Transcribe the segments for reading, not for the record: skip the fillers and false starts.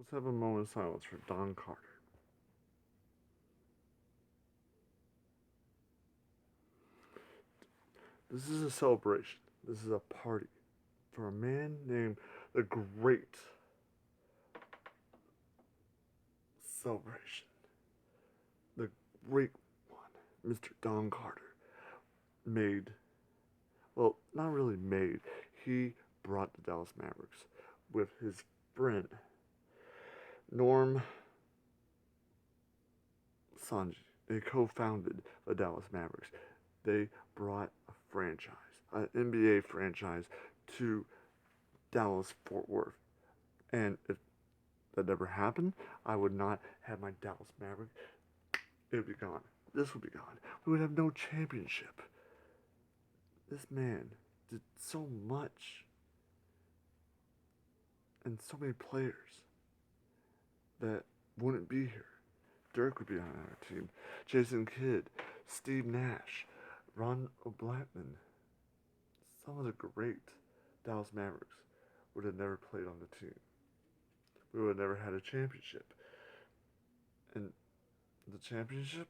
Let's have a moment of silence for Don Carter. This is a celebration. This is a party for a man named the Great Celebration. The Great One, Mr. Don Carter, made, well, not really made, he brought the Dallas Mavericks with his friend, Norm Sanji. They co founded the Dallas Mavericks. They brought a franchise, an NBA franchise, to Dallas Fort Worth. And if that never happened, I would not have my Dallas Maverick. It would be gone. This would be gone. We would have no championship. This man did so much and so many players that wouldn't be here. Dirk would be on our team. Jason Kidd, Steve Nash, Ron O'Blackman. Some of the great Dallas Mavericks would have never played on the team. We would have never had a championship. And the championship,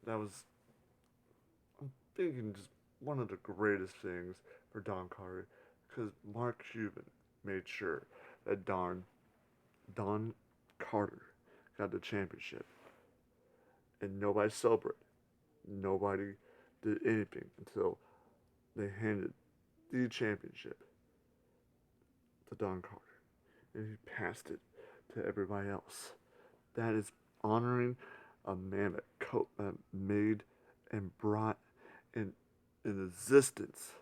that was, I'm thinking, just one of the greatest things for Don Carter, because Mark Cuban made sure that Don Carter got the championship, and nobody celebrated. Nobody did anything until they handed the championship to Don Carter, and he passed it to everybody else. That is honoring a man that made and brought in existence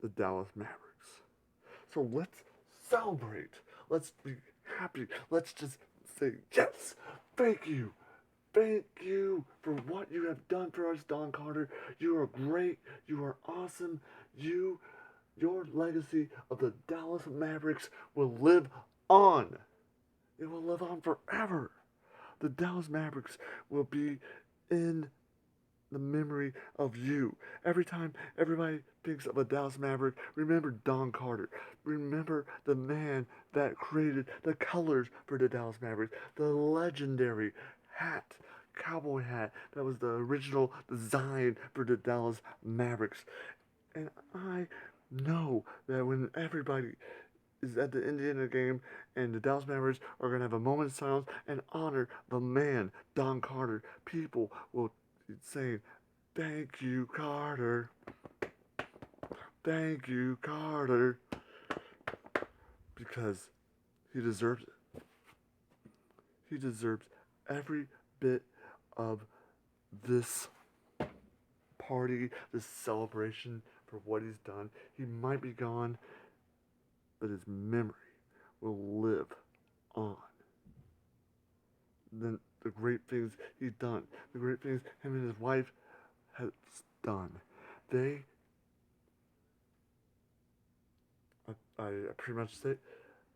the Dallas Mavericks. So let's celebrate. Let's be happy. Let's just say, yes, thank you. Thank you for what you have done for us, Don Carter. You are great. You are awesome. Your legacy of the Dallas Mavericks will live on. It will live on forever. The Dallas Mavericks will be in the memory of you. Every time everybody thinks of a Dallas Maverick, remember Don Carter. Remember the man that created the colors for the Dallas Mavericks, the legendary hat, cowboy hat that was the original design for the Dallas Mavericks. And I know that when everybody is at the Indiana game and the Dallas Mavericks are going to have a moment of silence and honor the man, Don Carter, people will be saying, thank you, Carter. Thank you, Carter. Because he deserves it. He deserves every bit of this party, this celebration for what he's done. He might be gone, but his memory will live on. Then the great things he's done, the great things him and his wife has done. They, I pretty much say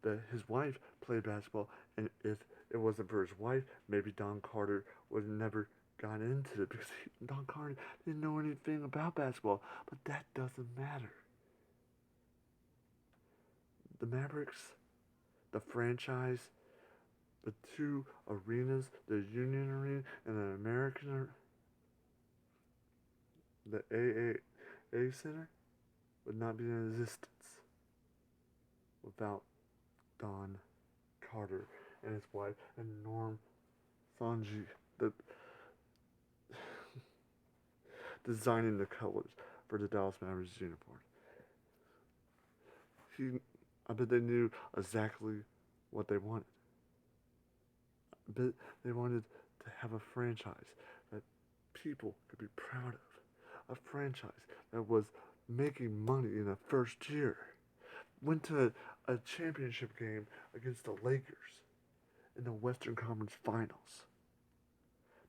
that his wife played basketball, and if it wasn't for his wife, maybe Don Carter would have never got into it because Don Carter didn't know anything about basketball. But that doesn't matter. The Mavericks, the franchise, the two arenas, the Union Arena and the American, the AAA Center, would not be in existence without Don Carter and his wife and Norm Sanji, the designing the colors for the Dallas Mavericks uniform. I bet they knew exactly what they wanted. I bet they wanted to have a franchise that people could be proud of. A franchise that was making money in the first year. Went to a championship game against the Lakers in the Western Conference Finals.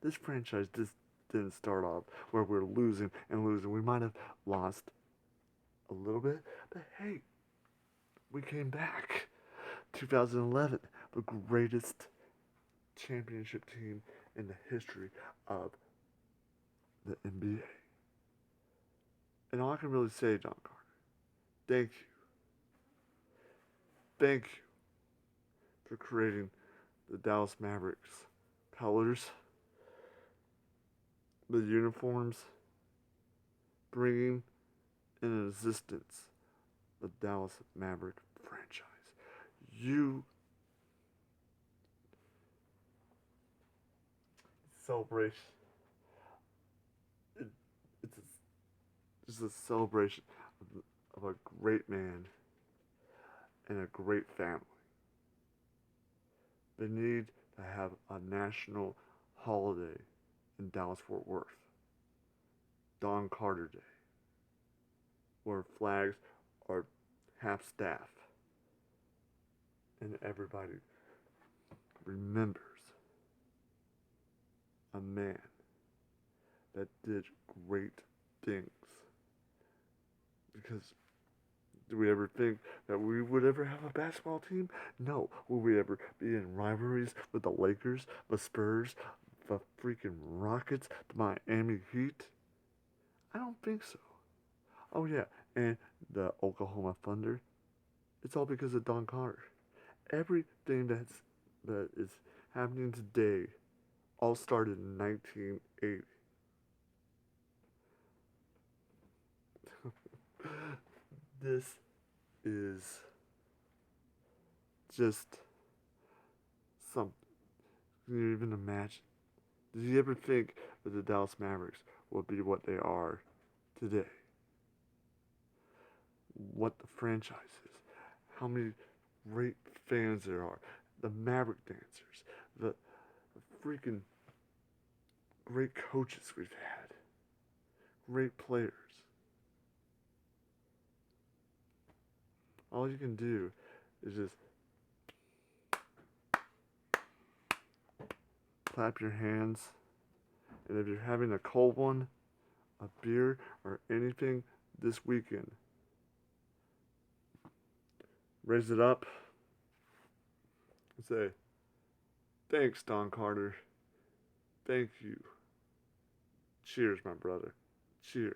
This franchise just didn't start off where we're losing and losing. We might have lost a little bit, but hey, we came back. 2011, the greatest championship team in the history of the NBA. And all I can really say, John Carter, thank you. Thank you for creating the Dallas Mavericks colors, the uniforms, bringing in existence the Dallas Maverick franchise. You celebration. It, it's, a, it's a celebration of a great man and a great family. They need to have a national holiday in Dallas Fort Worth, Don Carter Day, where flags are half staff and everybody remembers a man that did great things. Because do we ever think that we would ever have a basketball team? No. Will we ever be in rivalries with the Lakers, the Spurs, the freaking Rockets, the Miami Heat? I don't think so. Oh yeah, and the Oklahoma Thunder. It's all because of Don Carter. Everything that is happening today all started in 1980. This is just something. Can you even imagine? Did you ever think that the Dallas Mavericks would be what they are today? What the franchise is? How many great fans there are? The Maverick dancers, the freaking great coaches we've had, great players. All you can do is just clap your hands, and if you're having a cold one, a beer, or anything this weekend, raise it up and say, "Thanks, Don Carter. Thank you. Cheers, my brother. Cheers."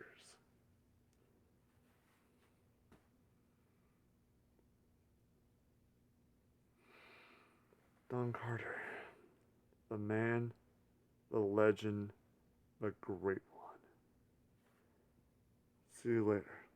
Don Carter, the man, the legend, the great one. See you later.